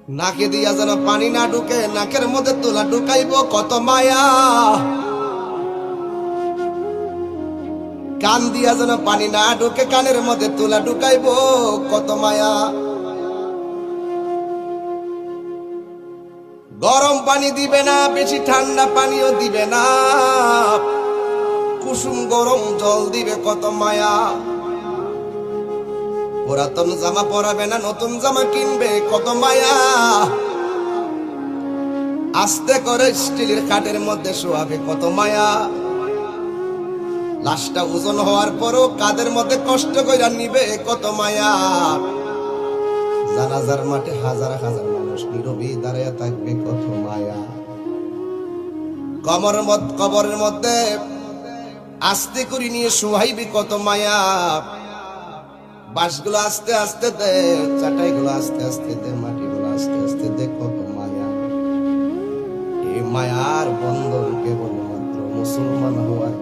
নাকে দিয়া যেন পানি না ঢুকে, নাকের মধ্যে তুলা ঢুকাইব কত মায়া। কান দিয়া যেন পানি না ঢুকে, কানের মধ্যে তুলা ঢুকাইব কত মায়া। গরম পানি দিবে না, বেশি ঠান্ডা পানিও দিবে না, কুসুম গরম জল দিবে কত মায়া। পুরাতন জামা পরাবে না, নতুন জামা কিনবে কত মায়া। আস্তে করে স্টিলের খাটের মধ্যে শোয়াবে কত মায়া। লাশটা ওজন হওয়ার পরও কাদের মধ্যে কষ্ট কইরা নিবে কত মায়া। জানাজার মাঠে হাজার হাজার মানুষ নীরবে দাঁড়িয়ে থাকবে কত মায়া। কবরের মধ্যে আস্তে করে নিয়ে শোয়াইবে কত মায়া। বাঁশগুলো আস্তে আস্তে দে, চাটাইগুলো আস্তে আস্তে দে, মাটিগুলো আস্তে আস্তে দে, কত মায়া। এই মায়ার বন্ধন কেবলমাত্র মুসলমান হওয়ার